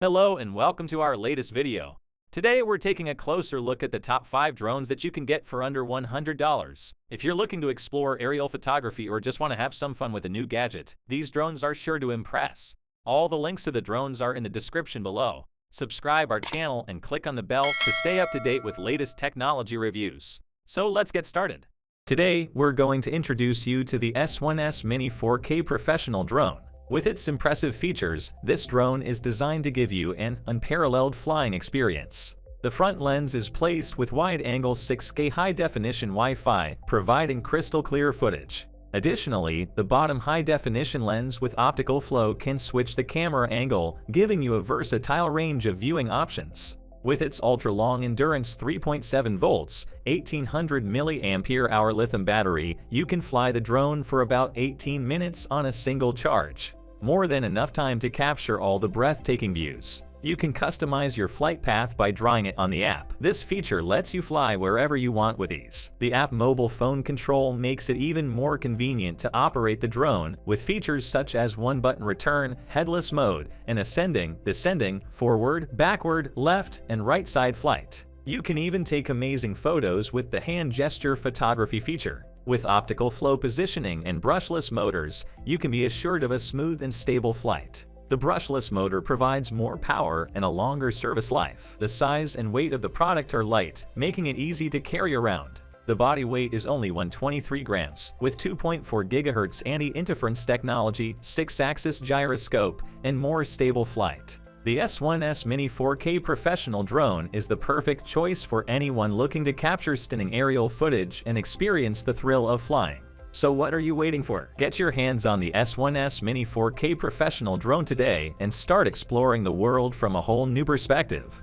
Hello and welcome to our latest video. Today we're taking a closer look at the top 5 drones that you can get for under $100. If you're looking to explore aerial photography or just want to have some fun with a new gadget, these drones are sure to impress. All the links to the drones are in the description below. Subscribe our channel and click on the bell to stay up to date with latest technology reviews. So let's get started. Today we're going to introduce you to the S1S Mini 4K Professional Drone. With its impressive features, this drone is designed to give you an unparalleled flying experience. The front lens is placed with wide-angle 6K high-definition Wi-Fi, providing crystal-clear footage. Additionally, the bottom high-definition lens with optical flow can switch the camera angle, giving you a versatile range of viewing options. With its ultra-long endurance 3.7 volts, 1800 mAh lithium battery, you can fly the drone for about 18 minutes on a single charge. More than enough time to capture all the breathtaking views. You can customize your flight path by drawing it on the app. This feature lets you fly wherever you want with ease. The app mobile phone control makes it even more convenient to operate the drone, with features such as one-button return, headless mode, and ascending, descending, forward, backward, left, and right side flight. You can even take amazing photos with the hand gesture photography feature. With optical flow positioning and brushless motors, you can be assured of a smooth and stable flight. The brushless motor provides more power and a longer service life. The size and weight of the product are light, making it easy to carry around. The body weight is only 123 grams, with 2.4 GHz anti-interference technology, 6-axis gyroscope, and more stable flight. The S1S Mini 4K Professional Drone is the perfect choice for anyone looking to capture stunning aerial footage and experience the thrill of flying. So what are you waiting for? Get your hands on the S1S Mini 4K Professional Drone today and start exploring the world from a whole new perspective.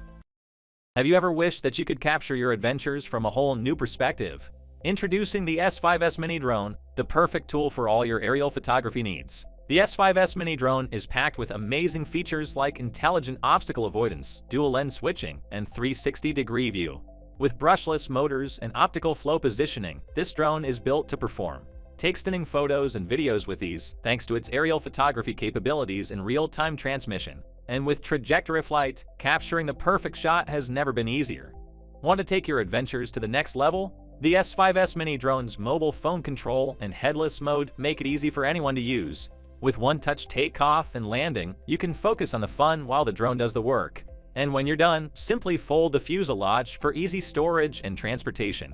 Have you ever wished that you could capture your adventures from a whole new perspective? Introducing the S5S Mini Drone, the perfect tool for all your aerial photography needs. The S5S Mini Drone is packed with amazing features like intelligent obstacle avoidance, dual lens switching, and 360-degree view. With brushless motors and optical flow positioning, this drone is built to perform. Take stunning photos and videos with ease, thanks to its aerial photography capabilities and real-time transmission. And with trajectory flight, capturing the perfect shot has never been easier. Want to take your adventures to the next level? The S5S Mini Drone's mobile phone control and headless mode make it easy for anyone to use. With one-touch takeoff and landing, you can focus on the fun while the drone does the work. And when you're done, simply fold the fuselage for easy storage and transportation.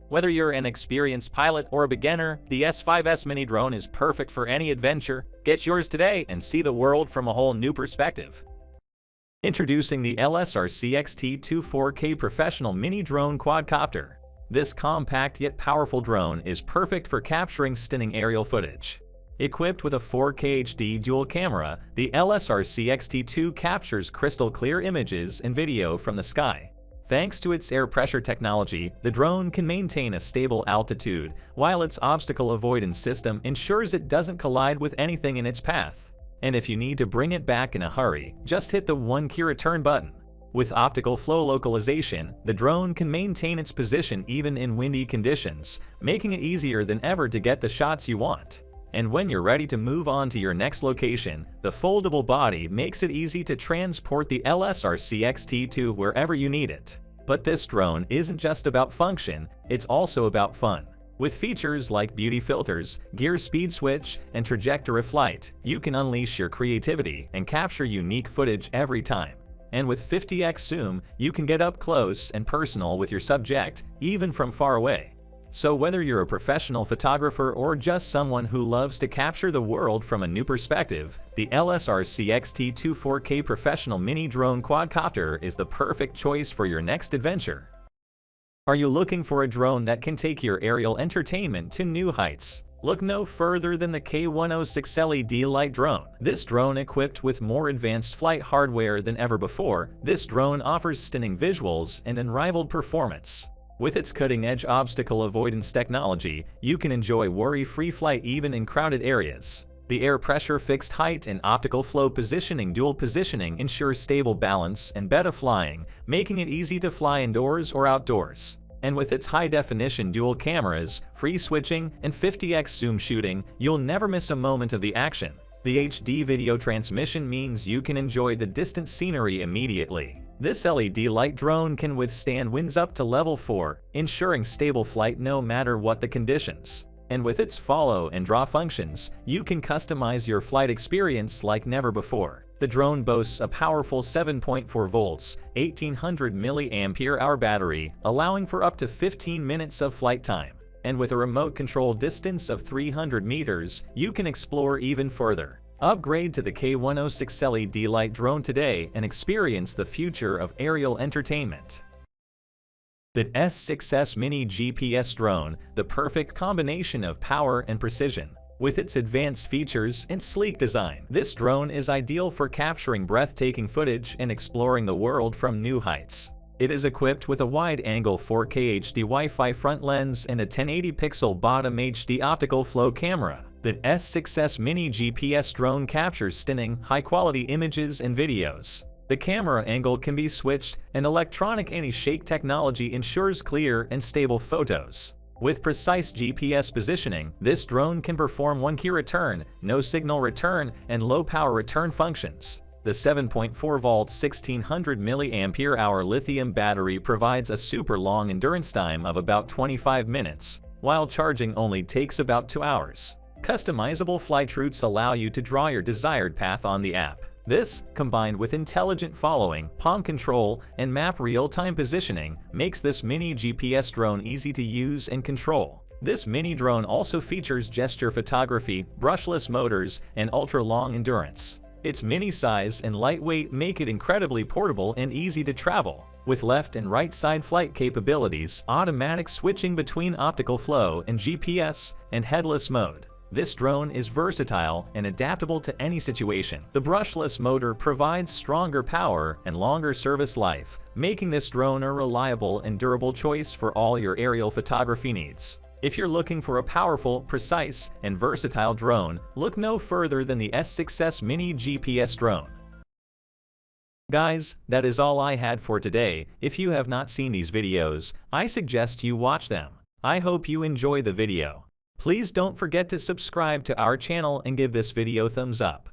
Whether you're an experienced pilot or a beginner, the S5S Mini Drone is perfect for any adventure. Get yours today and see the world from a whole new perspective. Introducing the LSRC-XT2 4K Professional Mini Drone Quadcopter. This compact yet powerful drone is perfect for capturing stunning aerial footage. Equipped with a 4K HD dual camera, the LSRC-XT2 captures crystal-clear images and video from the sky. Thanks to its air pressure technology, the drone can maintain a stable altitude, while its obstacle avoidance system ensures it doesn't collide with anything in its path. And if you need to bring it back in a hurry, just hit the one-key return button. With optical flow localization, the drone can maintain its position even in windy conditions, making it easier than ever to get the shots you want. And when you're ready to move on to your next location, the foldable body makes it easy to transport the LSRC-XT2 wherever you need it. But this drone isn't just about function, it's also about fun. With features like beauty filters, gear speed switch, and trajectory flight, you can unleash your creativity and capture unique footage every time. And with 50x zoom, you can get up close and personal with your subject, even from far away. So whether you're a professional photographer or just someone who loves to capture the world from a new perspective, the LSRC-XT2 4K Professional Mini Drone Quadcopter is the perfect choice for your next adventure. Are you looking for a drone that can take your aerial entertainment to new heights? Look no further than the K106 LED Light Drone. This drone, equipped with more advanced flight hardware than ever before, this drone offers stunning visuals and unrivaled performance. With its cutting-edge obstacle avoidance technology, you can enjoy worry-free flight even in crowded areas. The air pressure fixed height and optical flow positioning dual positioning ensures stable balance and beta flying, making it easy to fly indoors or outdoors. And with its high-definition dual cameras, free switching, and 50x zoom shooting, you'll never miss a moment of the action. The HD video transmission means you can enjoy the distant scenery immediately. This LED light drone can withstand winds up to level 4, ensuring stable flight no matter what the conditions. And with its follow and draw functions, you can customize your flight experience like never before. The drone boasts a powerful 7.4 volts, 1800 mAh battery, allowing for up to 15 minutes of flight time. And with a remote control distance of 300 meters, you can explore even further. Upgrade to the K106 LED light drone today and experience the future of aerial entertainment. The S6S Mini GPS drone, the perfect combination of power and precision. With its advanced features and sleek design, this drone is ideal for capturing breathtaking footage and exploring the world from new heights. It is equipped with a wide-angle 4K HD Wi-Fi front lens and a 1080-pixel bottom HD optical flow camera. The S6S Mini GPS drone captures stunning, high-quality images and videos. The camera angle can be switched, and electronic anti-shake technology ensures clear and stable photos. With precise GPS positioning, this drone can perform one-key return, no-signal return, and low-power return functions. The 7.4 volt 1600 mAh lithium battery provides a super long endurance time of about 25 minutes, while charging only takes about 2 hours. Customizable flight routes allow you to draw your desired path on the app. This, combined with intelligent following, palm control, and map real-time positioning, makes this mini GPS drone easy to use and control. This mini drone also features gesture photography, brushless motors, and ultra-long endurance. Its mini size and lightweight make it incredibly portable and easy to travel. With left and right side flight capabilities, automatic switching between optical flow and GPS, and headless mode, this drone is versatile and adaptable to any situation. The brushless motor provides stronger power and longer service life, making this drone a reliable and durable choice for all your aerial photography needs. If you're looking for a powerful, precise, and versatile drone, look no further than the S6S Mini GPS drone. Guys, that is all I had for today. If you have not seen these videos, I suggest you watch them. I hope you enjoy the video. Please don't forget to subscribe to our channel and give this video thumbs up.